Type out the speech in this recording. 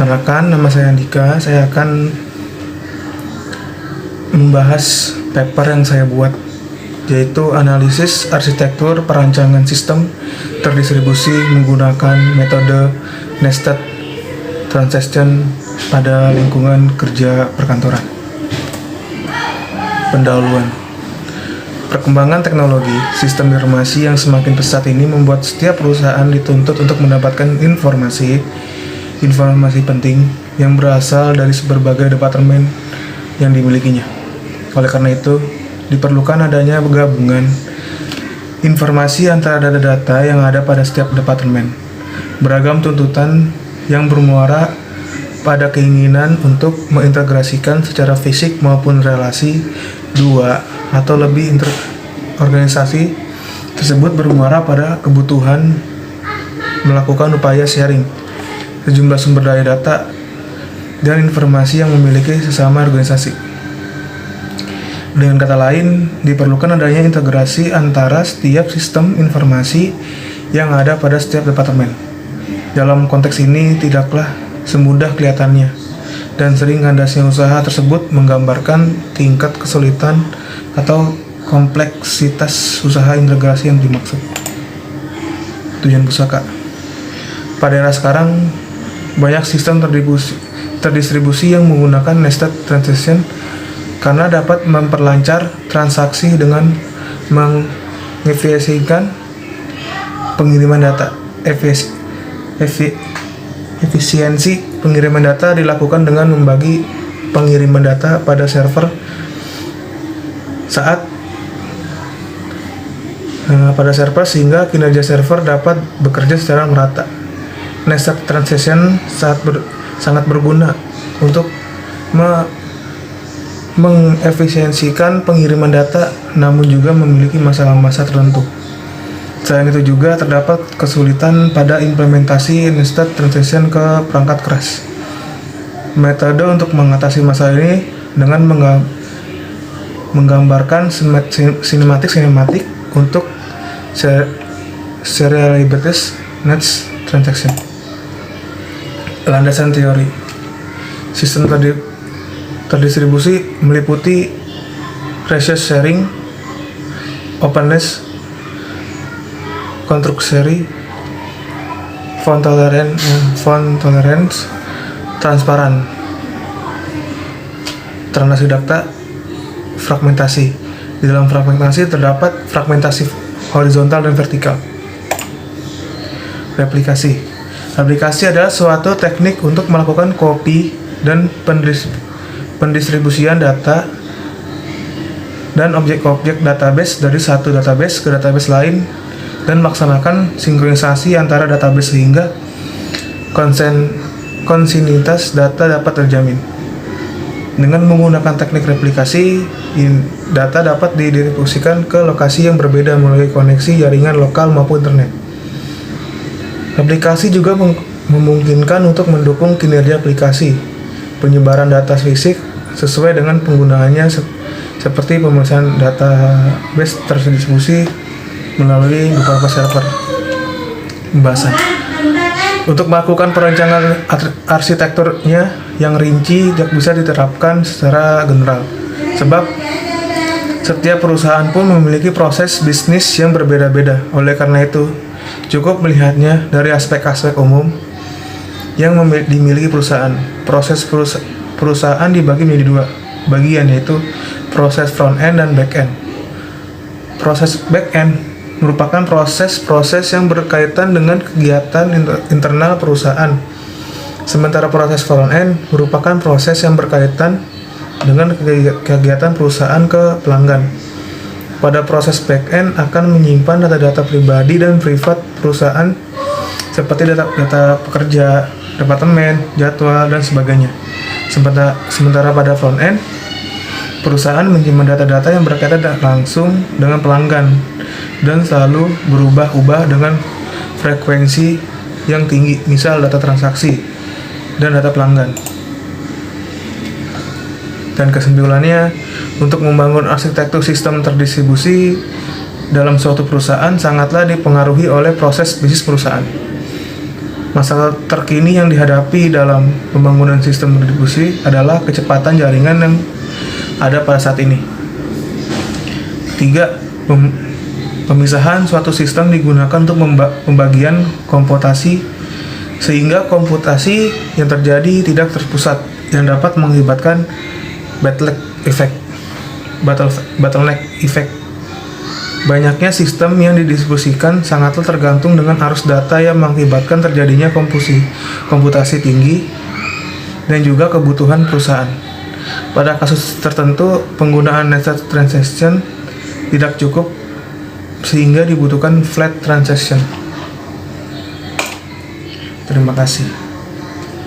Perkenalkan, nama saya Andika. Saya akan membahas paper yang saya buat, yaitu analisis arsitektur perancangan sistem terdistribusi menggunakan metode nested transaction pada lingkungan kerja perkantoran. Pendahuluan. Perkembangan teknologi sistem informasi yang semakin pesat ini membuat setiap perusahaan dituntut untuk mendapatkan informasi penting yang berasal dari berbagai departemen yang dimilikinya. Oleh karena itu, diperlukan adanya gabungan informasi antara data-data yang ada pada setiap departemen. Beragam tuntutan yang bermuara pada keinginan untuk mengintegrasikan secara fisik maupun relasi dua atau lebih organisasi tersebut bermuara pada kebutuhan melakukan upaya sharing sejumlah sumber daya data dan informasi yang memiliki sesama organisasi. Dengan kata lain, diperlukan adanya integrasi antara setiap sistem informasi yang ada pada setiap departemen. Dalam konteks ini tidaklah semudah kelihatannya, dan sering kandasnya usaha tersebut menggambarkan tingkat kesulitan atau kompleksitas usaha integrasi yang dimaksud. Tujuan pusaka. Pada era sekarang, banyak sistem terdistribusi yang menggunakan nested transaction karena dapat memperlancar transaksi dengan mengefisiensikan pengiriman data. Efisiensi pengiriman data dilakukan dengan membagi pengiriman data pada server sehingga kinerja server dapat bekerja secara merata. Nested transaction sangat berguna untuk mengefisiensikan pengiriman data, namun juga memiliki masa-masa tertentu. Selain itu juga terdapat kesulitan pada implementasi nested transaction ke perangkat keras. Metode untuk mengatasi masalah ini dengan menggambarkan sinematik untuk serialities net transaction. Landasan teori sistem terdistribusi meliputi ratio sharing, openness, construct sharing, font tolerance, transparan, transaksi data, fragmentasi. Di dalam fragmentasi terdapat fragmentasi horizontal dan vertikal. Replikasi adalah suatu teknik untuk melakukan copy dan pendistribusian data dan objek-objek database dari satu database ke database lain dan melaksanakan sinkronisasi antara database sehingga kontinuitas data dapat terjamin. Dengan menggunakan teknik replikasi, data dapat didistribusikan ke lokasi yang berbeda melalui koneksi jaringan lokal maupun internet. Aplikasi juga memungkinkan untuk mendukung kinerja aplikasi, penyebaran data fisik sesuai dengan penggunaannya seperti pemeriksaan database terdistribusi melalui beberapa server. Pembahasan. Untuk melakukan perancangan arsitekturnya yang rinci tidak bisa diterapkan secara general, sebab setiap perusahaan pun memiliki proses bisnis yang berbeda-beda. Oleh karena itu, cukup melihatnya dari aspek-aspek umum yang dimiliki perusahaan. Proses perusahaan dibagi menjadi dua bagian, yaitu proses front end dan back end. Proses back end merupakan proses-proses yang berkaitan dengan kegiatan internal perusahaan. Sementara proses front end merupakan proses yang berkaitan dengan kegiatan perusahaan ke pelanggan. Pada proses back end akan menyimpan data-data pribadi dan privat perusahaan seperti data pekerja, departemen, jadwal, dan sebagainya. Sementara pada front end, perusahaan menyimpan data-data yang berkaitan langsung dengan pelanggan dan selalu berubah-ubah dengan frekuensi yang tinggi, misal data transaksi dan data pelanggan. Dan kesimpulannya, untuk membangun arsitektur sistem terdistribusi dalam suatu perusahaan sangatlah dipengaruhi oleh proses bisnis perusahaan. Masalah terkini yang dihadapi dalam pembangunan sistem distribusi adalah kecepatan jaringan yang ada pada saat ini. 3. Pemisahan suatu sistem digunakan untuk pembagian komputasi sehingga komputasi yang terjadi tidak terpusat yang dapat mengakibatkan bottleneck effect. Banyaknya sistem yang didistribusikan sangatlah tergantung dengan arus data yang mengakibatkan terjadinya komputasi tinggi dan juga kebutuhan perusahaan. Pada kasus tertentu, penggunaan nested transaction tidak cukup sehingga dibutuhkan flat transaction. Terima kasih.